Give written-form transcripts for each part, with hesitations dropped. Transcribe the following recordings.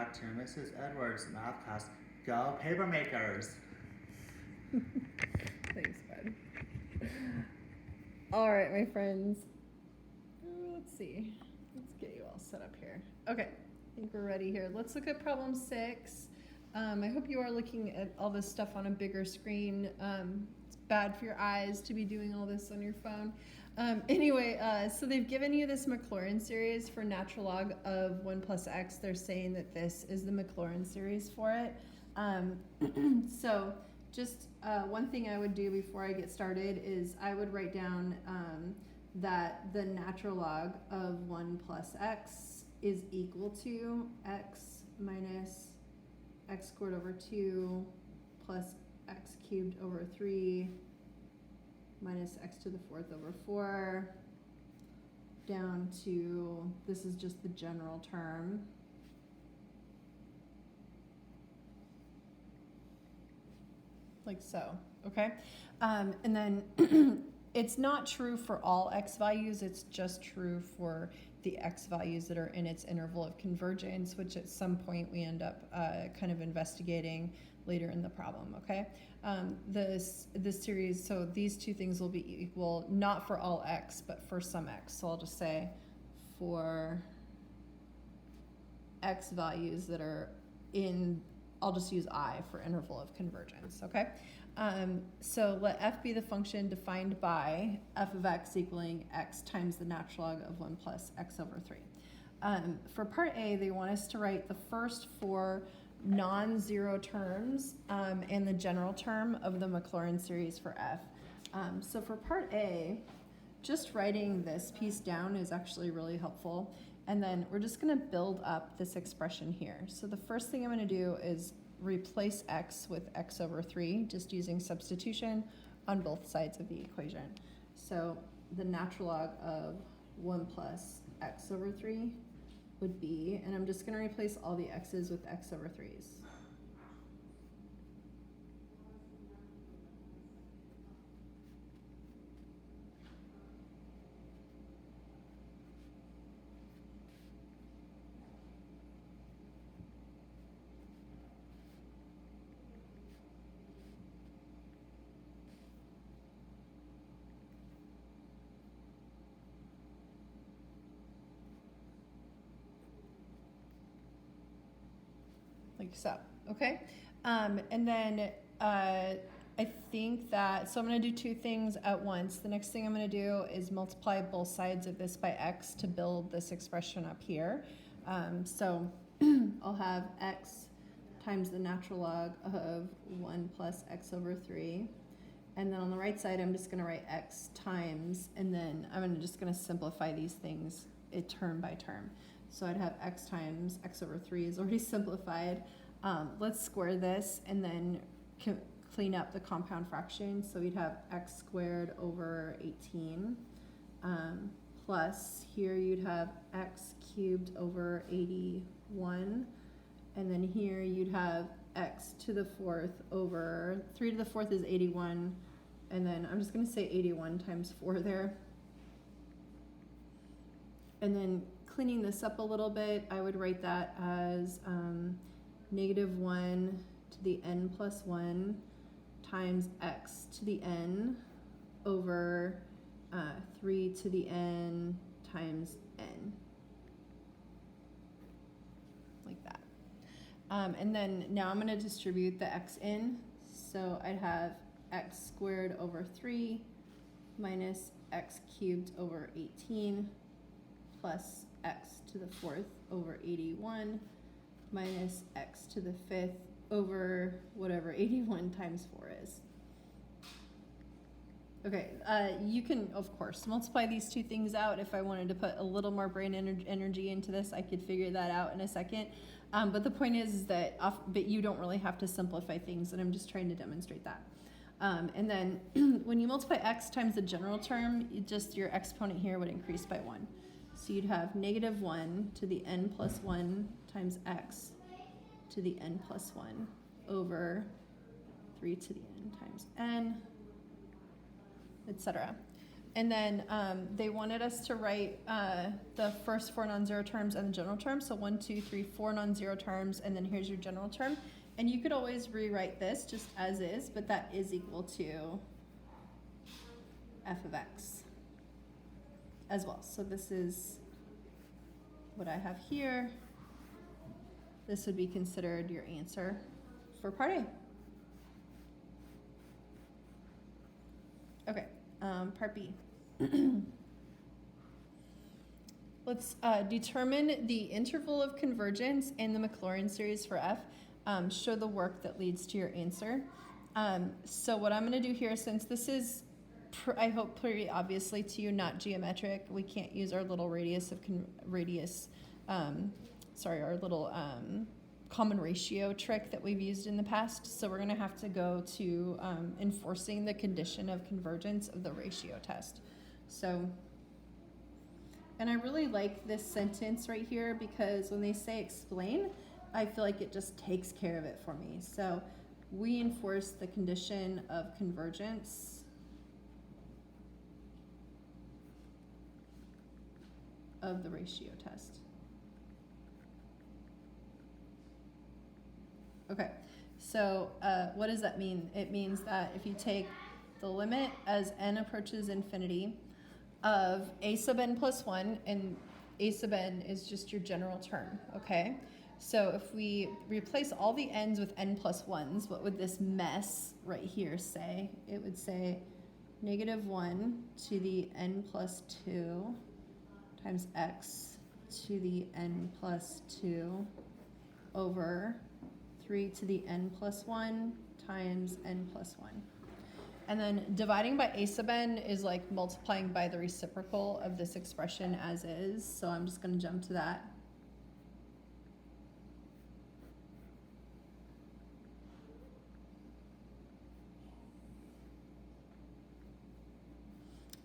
back to Mrs. Edwards' math class. Go paper makers! Thanks, bud. All right, my friends. Let's see. Let's get you all set up here. Okay, I think we're ready here. Let's look at problem 6. I hope you are looking at all this stuff on a bigger screen. It's bad for your eyes to be doing all this on your phone. Anyway, so they've given you this Maclaurin series for natural log of 1 plus x. They're saying that this is the Maclaurin series for it. So just one thing I would do before I get started is I would write down that the natural log of 1 plus x is equal to x minus x squared over 2 plus x cubed over 3 minus x to the 4th over 4 down to, this is just the general term, like so, okay? And then it's not true for all x values, it's just true for the x values that are in its interval of convergence, which at some point we end up kind of investigating later in the problem, okay? This series, so these two things will be equal, not for all x, but for some x. So I'll just say for x values that are in, I'll just use I for interval of convergence, okay? So let f be the function defined by f of x equaling x times the natural log of 1 plus x over 3. For part A, they want us to write the first 4 non-zero terms and the general term of the Maclaurin series for f. So for part A, just writing this piece down is actually really helpful. And then we're just going to build up this expression here. So the first thing I'm going to do is replace x with x over 3, just using substitution on both sides of the equation. So the natural log of 1 plus x over 3 would be, and I'm just going to replace all the x's with x over 3's. Like so, okay? And then I think that, so I'm going to do two things at once. The next thing I'm going to do is multiply both sides of this by x to build this expression up here. So I'll have x times the natural log of 1 plus x over 3. And then on the right side, I'm just going to write x times, and then I'm just going to simplify these things term by term. So I'd have x times x over 3 is already simplified. Let's square this and then clean up the compound fraction. So we'd have x squared over 18 plus here you'd have x cubed over 81. And then here you'd have x to the 4th over 3 to the 4th is 81. And then I'm just going to say 81 times 4 there. And then cleaning this up a little bit, I would write that as negative 1 to the n plus 1 times x to the n over 3 to the n times n. Like that. And then now I'm going to distribute the x in. So I'd have x squared over 3 minus x cubed over 18 plus x to the 4th over 81 minus x to the 5th over whatever 81 times 4 is. Okay, you can, of course, multiply these two things out. If I wanted to put a little more brain energy into this, I could figure that out in a second. But the point is that but you don't really have to simplify things, and I'm just trying to demonstrate that. And then when you multiply x times the general term, your exponent here would increase by 1. So you'd have negative 1 to the n plus 1 times x to the n plus 1 over 3 to the n times n, etc. And then they wanted us to write the first 4 non-zero terms and the general term. So 1, 2, 3, 4 non-zero terms, and then here's your general term. And you could always rewrite this just as is, but that is equal to f of x as well. So this is what I have here. This would be considered your answer for part A. Okay, part B. Let's determine the interval of convergence in the Maclaurin series for f. Show the work that leads to your answer. So what I'm going to do here, since this is, I hope pretty obviously to you, not geometric, we can't use our little our little common ratio trick that we've used in the past. So we're going to have to go to enforcing the condition of convergence of the ratio test. So, and I really like this sentence right here because when they say explain, I feel like it just takes care of it for me. So we enforce the condition of convergence of the ratio test. Okay, so what does that mean? It means that if you take the limit as n approaches infinity of a sub n plus 1, and a sub n is just your general term, okay? So if we replace all the n's with n plus 1s, what would this mess right here say? It would say -1 to the n plus 2 times x to the n plus 2 over 3 to the n plus 1 times n plus 1. And then dividing by a sub n is like multiplying by the reciprocal of this expression as is. So I'm just going to jump to that.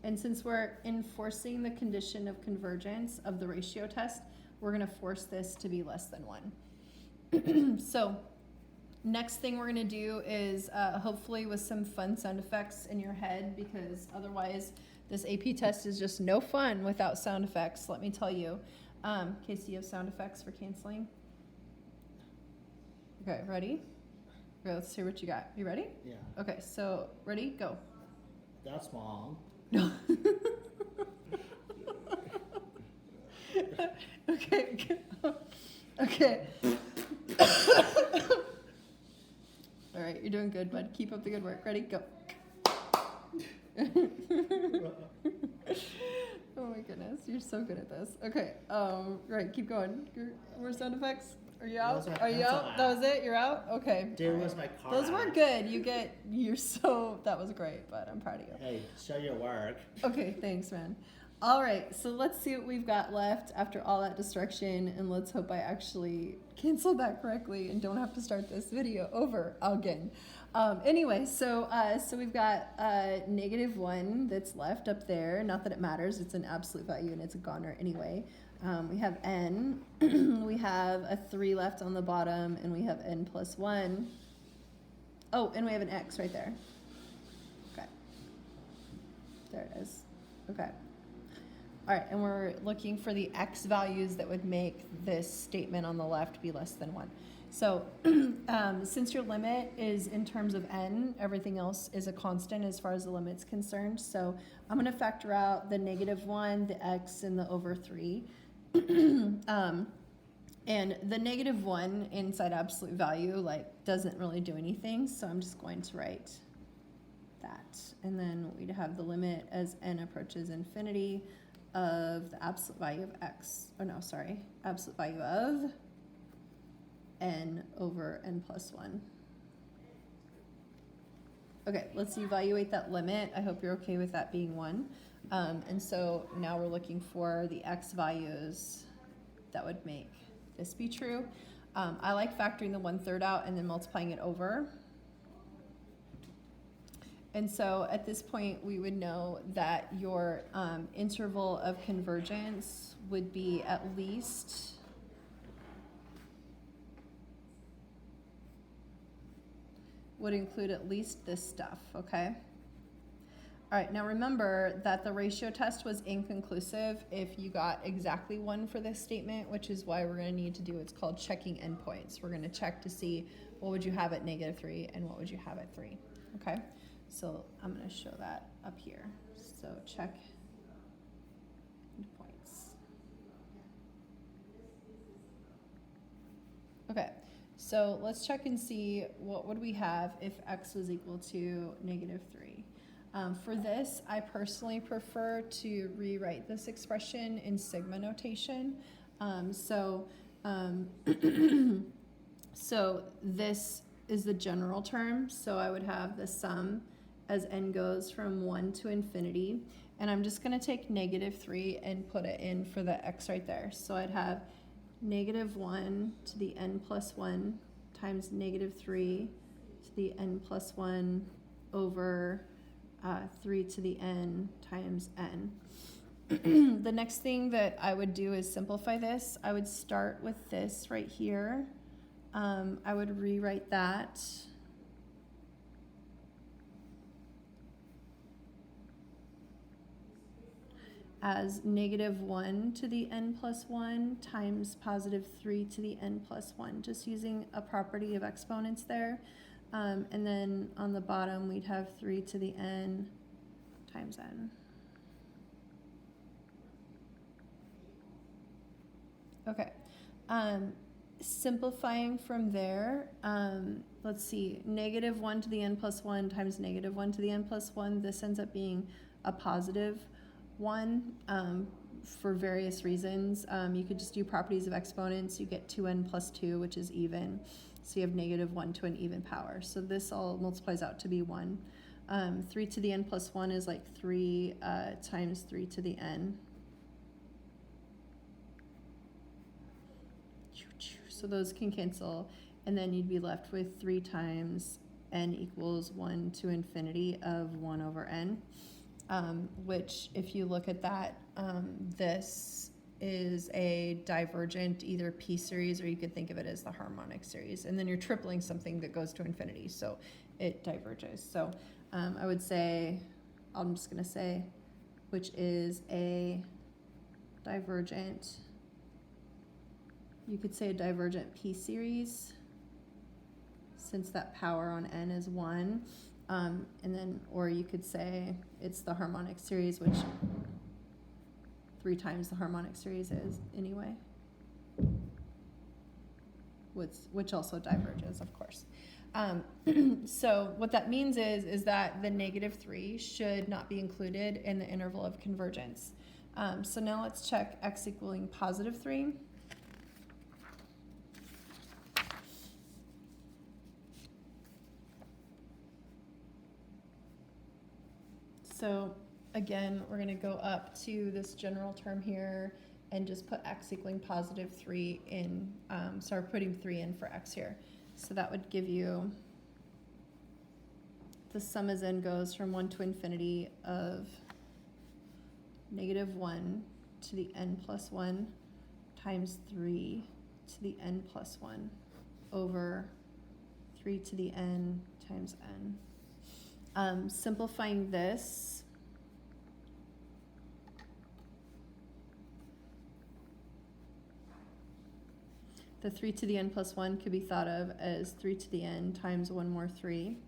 And since we're enforcing the condition of convergence of the ratio test, we're going to force this to be less than 1. So next thing we're going to do is hopefully with some fun sound effects in your head, because otherwise this AP test is just no fun without sound effects, let me tell you. Casey, you have sound effects for canceling? Okay, ready? Okay, let's see what you got. You ready? Yeah. Okay, so ready? Go. That's wrong. Okay. Okay. All right, you're doing good, bud. Keep up the good work. Ready? Go. Oh my goodness, you're so good at this. Okay, right, keep going. More sound effects. Are you out? Are you out? That was it? You're out? Okay. Dude, was my car. Those were good. That was great, but I'm proud of you. Hey, show your work. Okay, thanks, man. All right, so let's see what we've got left after all that destruction, and let's hope I actually canceled that correctly and don't have to start this video over again. Anyway, so we've got -1 that's left up there. Not that it matters, it's an absolute value and it's a goner anyway. We have n, we have a 3 left on the bottom, and we have n plus 1. Oh, and we have an x right there. Okay. There it is. Okay. All right, and we're looking for the x values that would make this statement on the left be less than 1. So since your limit is in terms of n, everything else is a constant as far as the limit's concerned. So I'm going to factor out the -1, the x, and the over 3. And the -1 inside absolute value doesn't really do anything, so I'm just going to write that. And then we'd have the limit as n approaches infinity of the absolute value of x, absolute value of n over n plus 1. Okay, let's evaluate that limit. I hope you're okay with that being 1. And so now we're looking for the x values that would make this be true. I like factoring the 1/3 out and then multiplying it over. And so at this point, we would know that your interval of convergence would be at least would include at least this stuff, okay? All right, now remember that the ratio test was inconclusive if you got exactly 1 for this statement, which is why we're going to need to do what's called checking endpoints. We're going to check to see what would you have at -3 and what would you have at 3. Okay, so I'm going to show that up here. So check endpoints. Okay, so let's check and see what would we have if x was equal to -3. For this, I personally prefer to rewrite this expression in sigma notation. So this is the general term. So I would have the sum as n goes from 1 to infinity. And I'm just going to take -3 and put it in for the x right there. So I'd have -1 to the n plus 1 times -3 to the n plus 1 over 3 to the n times n. The next thing that I would do is simplify this. I would start with this right here. I would rewrite that as -1 to the n plus 1 times +3 to the n plus 1, just using a property of exponents there. And then on the bottom, we'd have 3 to the n times n. Okay. Simplifying from there, let's see, -1 to the n plus 1 times -1 to the n plus 1, this ends up being a positive 1 for various reasons. You could just do properties of exponents. You get 2n plus 2, which is even. So you have -1 to an even power. So this all multiplies out to be 1. 3 to the n plus 1 is like 3 times 3 to the n. So those can cancel. And then you'd be left with 3 times n equals 1 to infinity of 1 over n. Which, if you look at that, this is a divergent either p series, or you could think of it as the harmonic series, and then you're tripling something that goes to infinity, so it diverges. So I would say, I'm just going to say, which is a divergent, you could say a divergent p series, since that power on n is 1, and then, or you could say it's the harmonic series, which 3 times the harmonic series is anyway, which also diverges, of course. So what that means is that the -3 should not be included in the interval of convergence. So now let's check x equaling +3. So again, we're going to go up to this general term here and just put x equaling +3 in, so we're putting 3 in for x here. So that would give you the sum as n goes from 1 to infinity of -1 to the n plus 1 times 3 to the n plus 1 over 3 to the n times n. Simplifying this, the 3 to the n plus 1 could be thought of as 3 to the n times 1 more 3.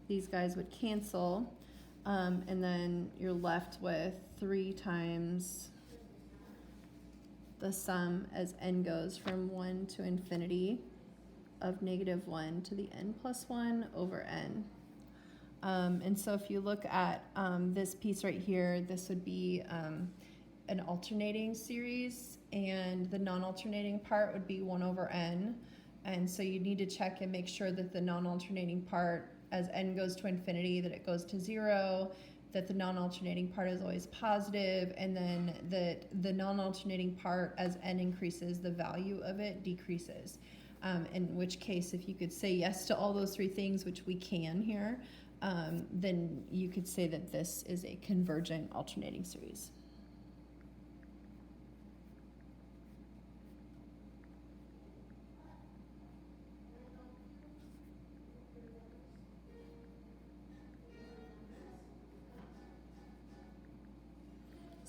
These guys would cancel, and then you're left with 3 times the sum as n goes from 1 to infinity of -1 to the n plus 1 over n. And so if you look at this piece right here, this would be an alternating series, and the non-alternating part would be 1 over n. And so you need to check and make sure that the non-alternating part, as n goes to infinity, that it goes to 0, that the non-alternating part is always positive, and then that the non-alternating part, as n increases, the value of it decreases. In which case, if you could say yes to all those 3 things, which we can here, then you could say that this is a convergent alternating series.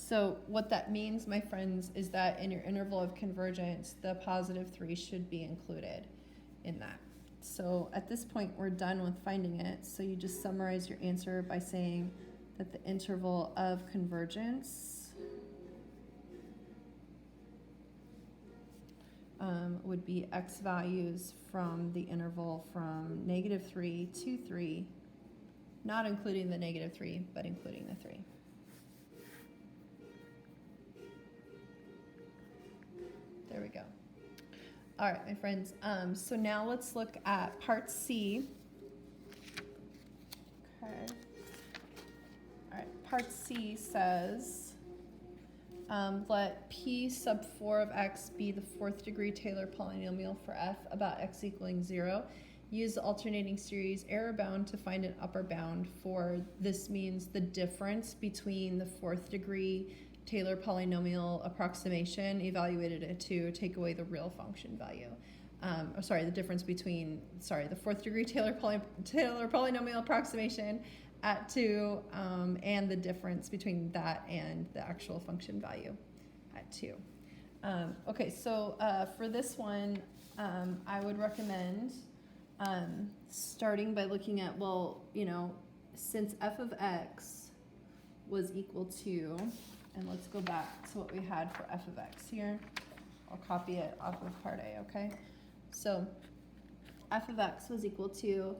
So what that means, my friends, is that in your interval of convergence, the positive 3 should be included in that. So at this point, we're done with finding it. So you just summarize your answer by saying that the interval of convergence would be x values from the interval from -3 to 3, not including the -3, but including the 3. There we go. All right, my friends. So now let's look at part C. Okay. All right, part C says, let P sub 4 of x be the 4th degree Taylor polynomial for f about x equaling 0. Use the alternating series error bound to find an upper bound for, this means the difference between the 4th degree Taylor polynomial approximation evaluated at 2, take away the real function value. The difference between, the 4th degree Taylor polynomial approximation at 2 and the difference between that and the actual function value at 2. Okay, so for this one, I would recommend starting by looking at, since f of x was equal to, and let's go back to what we had for f of x here. I'll copy it off of part A, okay? So f of x was equal to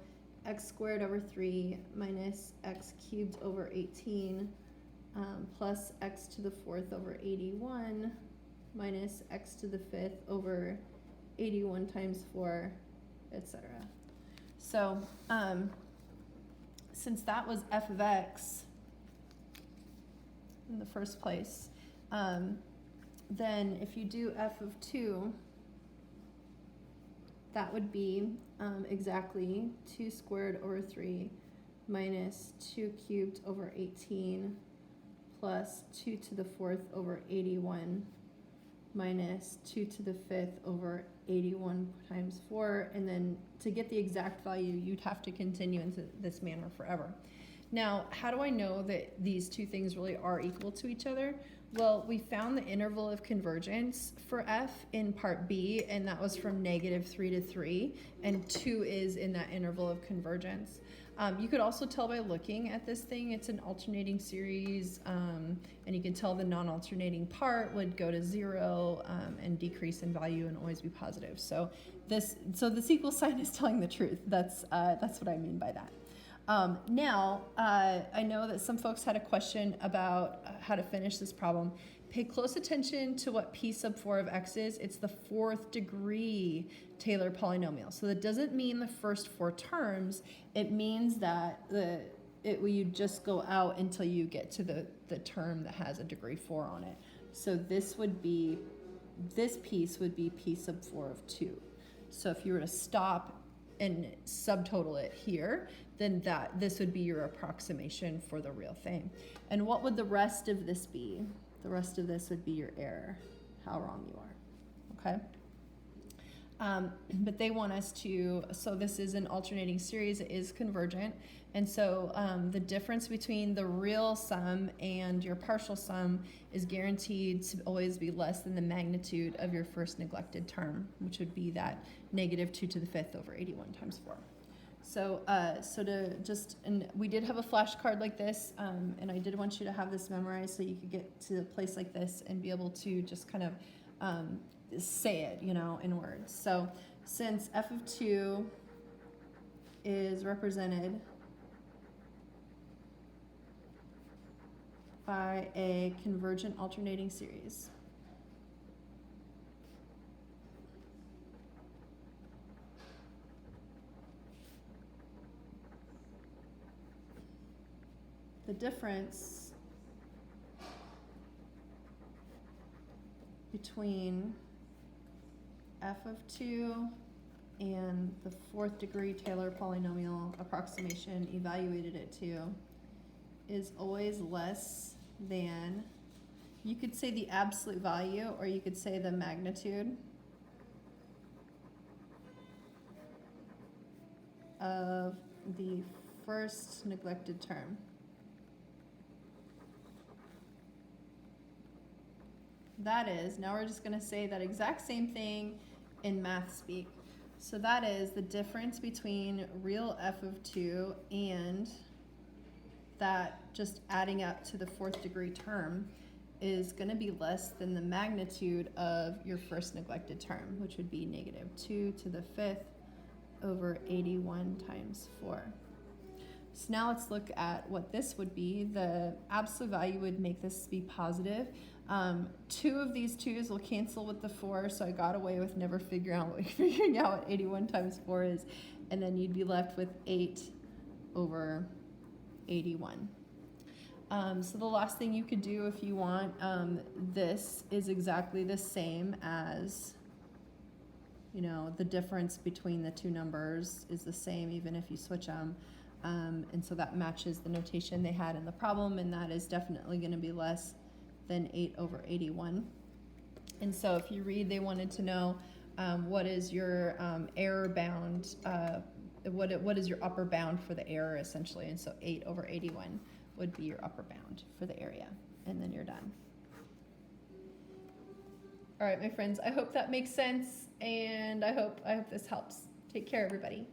x squared over 3 minus x cubed over 18 plus x to the 4th over 81 minus x to the 5th over 81 times 4, etc. So since that was f of x in the first place, then if you do f of 2, that would be exactly 2 squared over 3 minus 2 cubed over 18 plus 2 to the 4th over 81 minus 2 to the 5th over 81 times 4. And then to get the exact value, you'd have to continue into this manner forever. Now, how do I know that these two things really are equal to each other? Well, we found the interval of convergence for f in part B, and that was from -3 to 3, and 2 is in that interval of convergence. You could also tell by looking at this thing, it's an alternating series, and you can tell the non-alternating part would go to 0 and decrease in value and always be positive. So this equal sign is telling the truth. That's what I mean by that. Now, I know that some folks had a question about how to finish this problem. Pay close attention to what P sub 4 of x is. It's the 4th degree Taylor polynomial. So that doesn't mean the first 4 terms. It means that you just go out until you get to the term that has a degree 4 on it. So this piece would be P sub 4 of 2. So if you were to stop and subtotal it here, then this would be your approximation for the real thing. And what would the rest of this be? The rest of this would be your error, how wrong you are, okay? But they want us to, so this is an alternating series, it is convergent, and so the difference between the real sum and your partial sum is guaranteed to always be less than the magnitude of your first neglected term, which would be that -2 to the 5th over 81 times 4. So, and we did have a flashcard like this, and I did want you to have this memorized so you could get to a place like this and be able to just kind of say it, in words. So, since f of 2 is represented by a convergent alternating series, the difference between f of 2 and the 4th degree Taylor polynomial approximation evaluated at 2 is always less than, you could say the absolute value, or you could say the magnitude of the first neglected term. that is, now we're just going to say that exact same thing in math speak. So that is the difference between real f of 2 and that just adding up to the 4th degree term is going to be less than the magnitude of your first neglected term, which would be negative 2 to the 5th over 81 times 4. So now let's look at what this would be. The absolute value would make this be positive. 2 of these 2's will cancel with the 4, so I got away with never figuring out what 81 times 4 is, and then you'd be left with 8 over 81. So the last thing you could do if you want, this is exactly the same as, you know, the difference between the two numbers is the same even if you switch them. And so that matches the notation they had in the problem, and that is definitely going to be less than 8 over 81. And so if you read, they wanted to know what is your error bound, what is your upper bound for the error essentially, and so 8 over 81 would be your upper bound for the area, and then you're done. All right, my friends, I hope that makes sense, and I hope this helps. Take care, everybody.